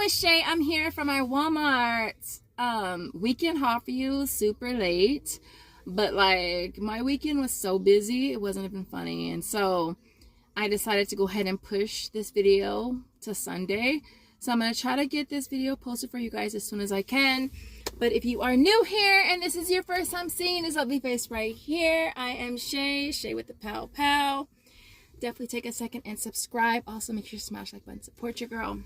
it's Shay. I'm here from our Walmart weekend haul for you. Super late, but like my weekend was so busy it wasn't even funny, and so I decided to go ahead and push this video to Sunday. So I'm gonna try to get this video posted for you guys as soon as I can. But if you are new here and this is your first time seeing this lovely face right here, I am Shay with the Pow Pow. Definitely take a second and subscribe. Also make sure you smash like button, support your girl.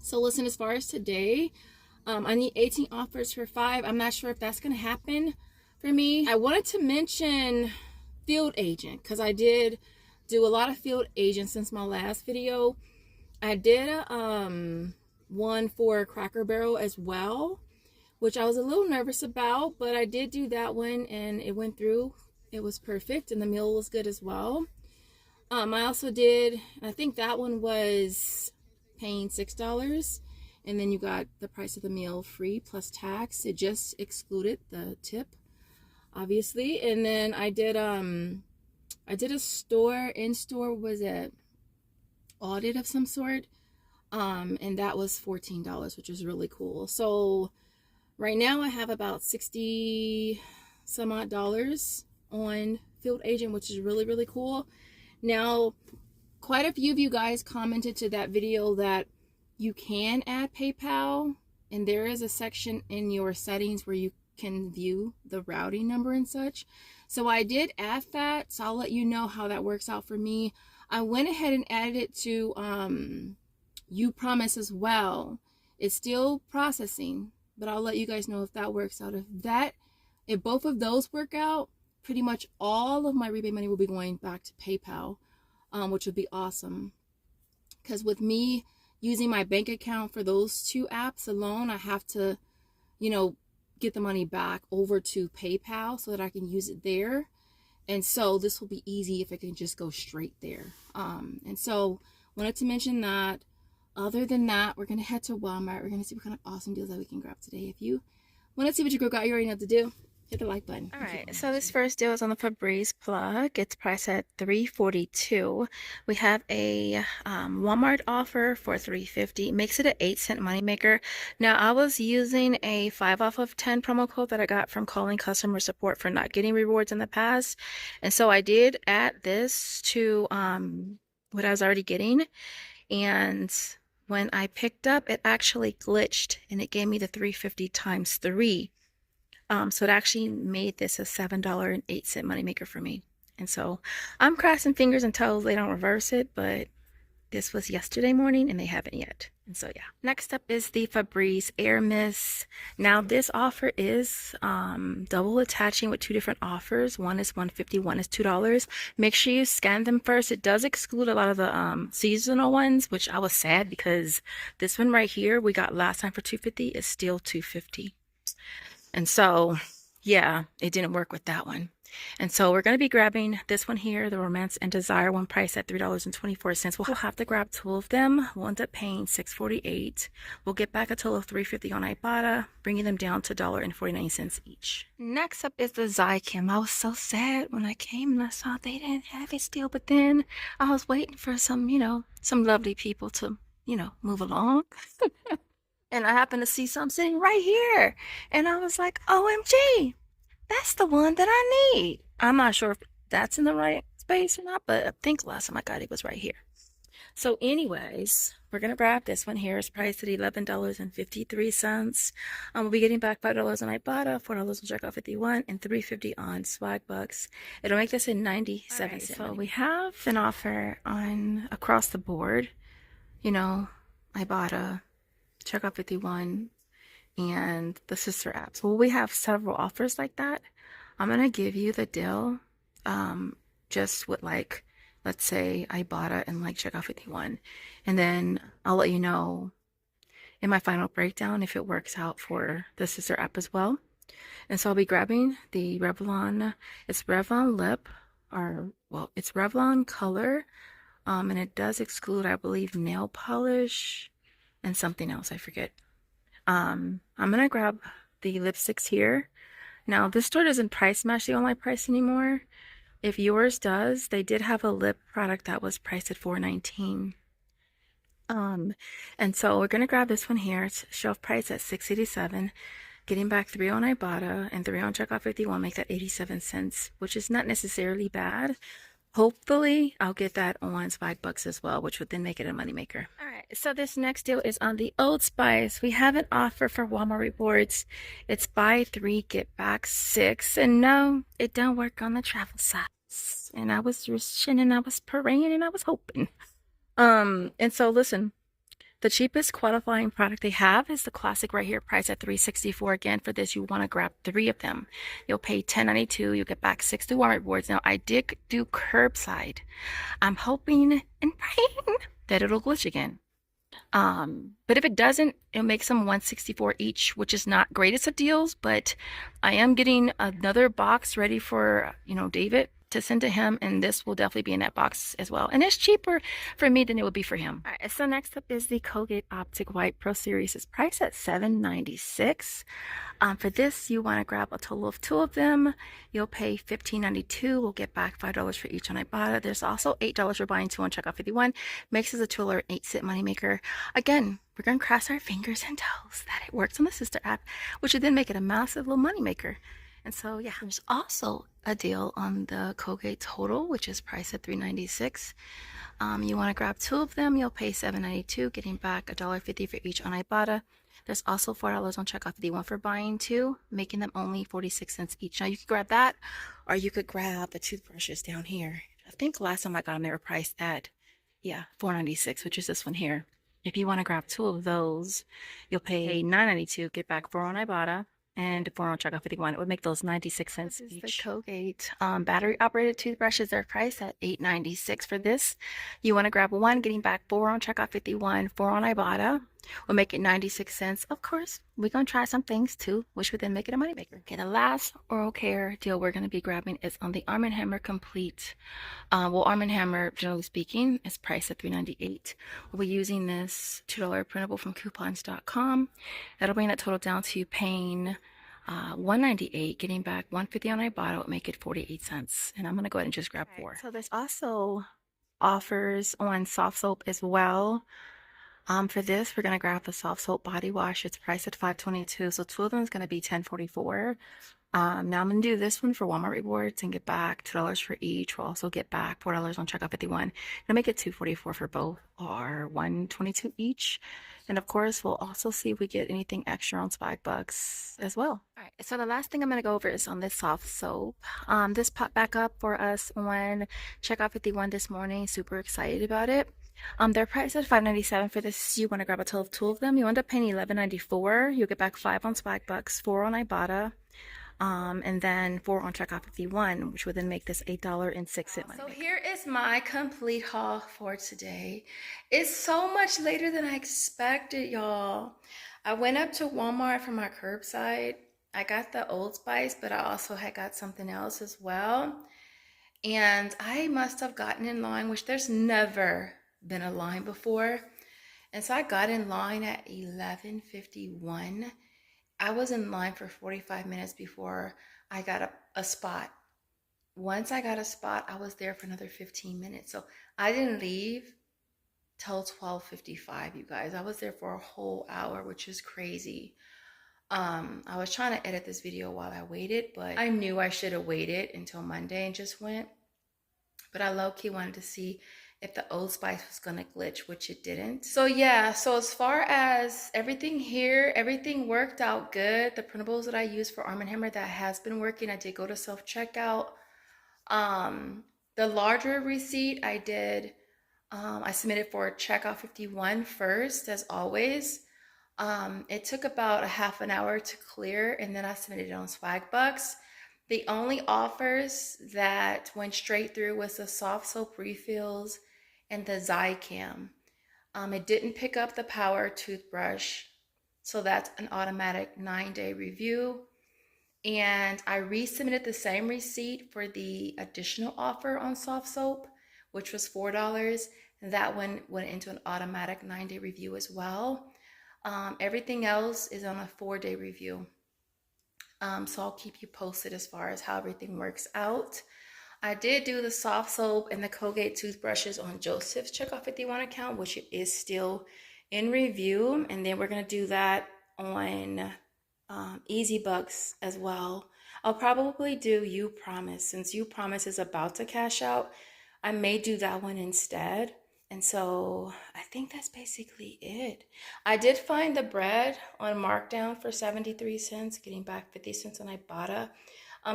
So listen, as far as today, I need 18 offers for 5. I'm not sure if that's going to happen for me. I wanted to mention field agent because I did do a lot of field agent since my last video. I did one for Cracker Barrel as well, which I was a little nervous about, but I did do that one and it went through. It was perfect and the meal was good as well. I also did, I think that one was paying $6, and then you got the price of the meal free plus tax. It just excluded the tip, obviously. And then I did a store in-store, was it audit of some sort, and that was $14, which is really cool. So right now I have about 60 some odd dollars on field agent, which is really cool. Now, quite a few of you guys commented to that video that you can add PayPal, and there is a section in your settings where you can view the routing number and such. So I did add that, so I'll let you know how that works out for me. I went ahead and added it to Upromise as well. It's still processing, but I'll let you guys know if that works out. If both of those work out, pretty much all of my rebate money will be going back to PayPal, which would be awesome. Because with me using my bank account for those two apps alone, I have to, get the money back over to PayPal so that I can use it there. And so this will be easy if I can just go straight there. And so wanted to mention that. Other than that, we're going to head to Walmart. We're going to see what kind of awesome deals that we can grab today. If you want to see what your girl got, you already know what to do. Hit the like button. All right, so this first deal is on the Febreze plug. It's priced at $3.42. We have a Walmart offer for $3.50. Makes it an 8-cent moneymaker. Now, I was using a 5 off of 10 promo code that I got from calling customer support for not getting rewards in the past. And so I did add this to what I was already getting. And when I picked up, it actually glitched and it gave me the $3.50 times 3. So it actually made this a $7.08 moneymaker for me. And so I'm crossing fingers until they don't reverse it, but this was yesterday morning and they haven't yet. And so yeah. Next up is the Febreze Air Mist. Now this offer is double attaching with 2 different offers. One is $1.50, one is $2. Make sure you scan them first. It does exclude a lot of the seasonal ones, which I was sad because this one right here we got last time for $2.50 is still $2.50. And so, yeah, it didn't work with that one. And so we're going to be grabbing this one here, the Romance and Desire one, price at $3.24. We'll have to grab 2 of them. We'll end up paying $6.48. We'll get back a total of $3.50 on Ibotta, bringing them down to $1.49 each. Next up is the Zicam. I was so sad when I came and I saw they didn't have it still, but then I was waiting for some, some lovely people to, move along. And I happened to see some sitting right here. And I was like, OMG, that's the one that I need. I'm not sure if that's in the right space or not, but I think last time I got it was right here. So anyways, we're going to grab this one here. It's priced at $11.53. We'll be getting back $5 on Ibotta, $4 on Checkout 51, and $3.50 on Swagbucks. It'll make this in 97 cents. So we have an offer on across the board, Ibotta, Checkout 51, and the sister apps. Well, we have several offers like that. I'm going to give you the deal just with let's say Ibotta and Checkout 51. And then I'll let you know in my final breakdown if it works out for the sister app as well. And so I'll be grabbing the Revlon. It's Revlon Lip, it's Revlon Color. And it does exclude, I believe, nail polish and something else, I forget. I'm gonna grab the lipsticks here. Now this store doesn't price match the online price anymore. If yours does, they did have a lip product that was priced at $4.19. And so we're gonna grab this one here. It's shelf price at $6.87. Getting back 3 on Ibotta and 3 on Checkout 51 make that 87 cents, which is not necessarily bad. Hopefully, I'll get that on Swagbucks as well, which would then make it a moneymaker. All right, so this next deal is on the Old Spice. We have an offer for Walmart rewards. It's buy 3, get back 6. And no, it don't work on the travel size. And I was wishing and I was praying and I was hoping. And so listen, the cheapest qualifying product they have is the classic right here, priced at $3.64. Again, for this, you want to grab 3 of them. You'll pay $10.92. You'll get back 6 through Walmart rewards. Now, I did do curbside. I'm hoping and praying that it'll glitch again. But if it doesn't, it'll make some $164 each, which is not greatest of deals, but I am getting another box ready for, David to send to him, and this will definitely be in that box as well. And it's cheaper for me than it would be for him. All right, so next up is the Colgate Optic White Pro Series. It's priced at $7.96. For this, you want to grab a total of 2 of them. You'll pay $15.92. We'll get back $5 for each on Ibotta. There's also $8 for buying 2 on Checkout 51. Makes us a $2.08 moneymaker. Again, we're going to cross our fingers and toes that it works on the sister app, which would then make it a massive little moneymaker. And so, yeah, there's also a deal on the Colgate Total, which is priced at $3.96. You want to grab 2 of them. You'll pay $7.92, getting back $1.50 for each on Ibotta. There's also $4 on Checkout 51 for buying 2, making them only 46 cents each. Now, you could grab that, or you could grab the toothbrushes down here. I think last time I got them, they were priced at, $4.96, which is this one here. If you want to grab 2 of those, you'll pay $9.92, get back 4 on Ibotta, and 4 on Checkout 51. It would make those 96 cents each. The Colgate battery-operated toothbrushes are priced at $8.96 for this. You want to grab 1, getting back 4 on Checkout 51, 4 on Ibotta. We'll make it 96 cents. Of course, we're going to try some things too, which would then make it a moneymaker. Okay, the last oral care deal we're going to be grabbing is on the Arm & Hammer Complete. Arm & Hammer, generally speaking, is priced at $3.98. We'll be using this $2 printable from coupons.com. That'll bring that total down to paying $1.98, getting back $1.50 on Ibotta would make it 48 cents. And I'm going to go ahead and just grab 4. So there's also offers on Softsoap as well. For this, we're going to grab the Softsoap body wash. It's priced at $5.22, so 2 of them is going to be $10.44. Now I'm going to do this one for Walmart rewards and get back $2 for each. We'll also get back $4 on Checkout 51. It'll make it $2.44 for both, or $1.22 each. And of course, we'll also see if we get anything extra on Swagbucks as well. All right, so the last thing I'm going to go over is on this soft soap. This popped back up for us on Checkout 51 this morning. Super excited about it. They're priced at $5.97 for this. You want to grab a total of 2 of them. You end up paying $11.94. You'll get back 5 on Swagbucks, 4 on Ibotta, and then 4 on Checkout 51, which would then make this $8.06 money. So here is my complete haul for today. It's so much later than I expected, y'all. I went up to Walmart for my curbside. I got the Old Spice, but I also had got something else as well. And I must have gotten in line, which there's never been a line before. And so I got in line at 11:51. I was in line for 45 minutes before I got a spot. Once I got a spot, I was there for another 15 minutes. So I didn't leave till 12:55, you guys. I was there for a whole hour, which is crazy. I was trying to edit this video while I waited, but I knew I should have waited until Monday and just went. But I low-key wanted to see if the Old Spice was gonna glitch, which it didn't. So yeah, so as far as everything here, everything worked out good. The printables that I used for Arm & Hammer, that has been working. I did go to self-checkout. The larger receipt I did, I submitted for Checkout 51 first, as always. It took about a half an hour to clear, and then I submitted it on Swagbucks. The only offers that went straight through was the Softsoap refills and the Zicam. It didn't pick up the power toothbrush, so that's an automatic 9-day review. And I resubmitted the same receipt for the additional offer on Softsoap, which was $4. That one went into an automatic 9-day review as well. Everything else is on a 4-day review. So I'll keep you posted as far as how everything works out. I did do the soft soap and the Colgate toothbrushes on Joseph's Checkoff 51 account, which is still in review. And then we're going to do that on Easy Bucks as well. I'll probably do Upromise since Upromise is about to cash out. I may do that one instead. And so I think that's basically it. I did find the bread on markdown for 73 cents, getting back 50 cents on Ibotta.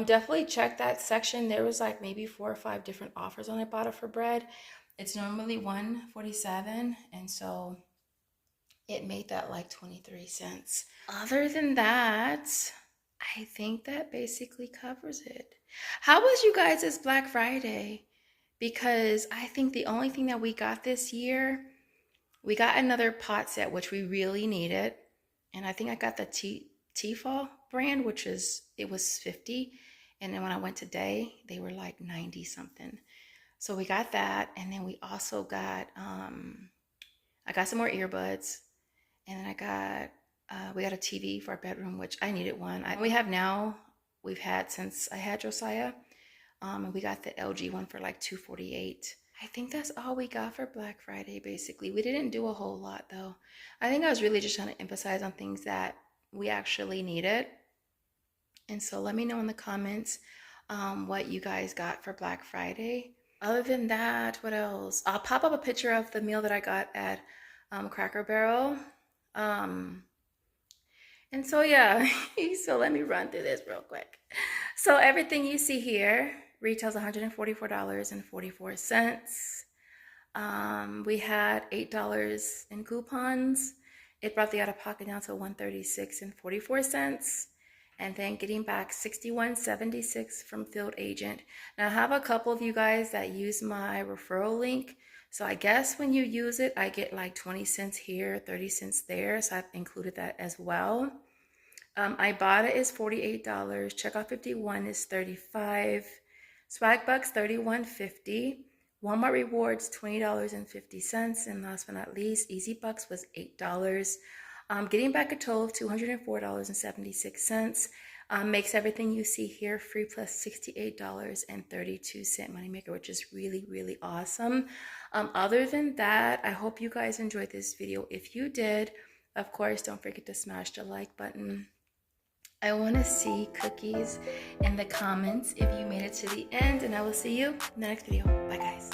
Definitely check that section. There was like maybe 4 or 5 different offers on Ibotta for bread. It's normally $1.47, and so it made that like 23 cents. Other than that, I think that basically covers it. How was you guys' Black Friday? Because I think the only thing that we got this year, we got another pot set, which we really needed. And I think I got the Tefal brand, which is, it was 50. And then when I went today, they were like 90 something. So we got that. And then we also got, I got some more earbuds. And then I got, we got a TV for our bedroom, which I needed one. We've had since I had Josiah. And we got the LG one for like $248. I think that's all we got for Black Friday, basically. We didn't do a whole lot, though. I think I was really just trying to emphasize on things that we actually needed. And so let me know in the comments what you guys got for Black Friday. Other than that, what else? I'll pop up a picture of the meal that I got at Cracker Barrel. And so, yeah, so let me run through this real quick. So everything you see here retails $144.44. We had $8 in coupons. It brought the out-of-pocket down to $136.44. And then getting back $61.76 from Field Agent. Now I have a couple of you guys that use my referral link. So I guess when you use it, I get like 20 cents here, 30 cents there. So I've included that as well. Ibotta is $48. Checkout 51 is $35. Swagbucks $31.50. Walmart Rewards $20.50. And last but not least, Easy Bucks was $8. Getting back a total of $204.76. Makes everything you see here free plus $68.32 moneymaker, which is really, really awesome. Other than that, I hope you guys enjoyed this video. If you did, of course, don't forget to smash the like button. I want to see cookies in the comments if you made it to the end, and I will see you in the next video. Bye, guys.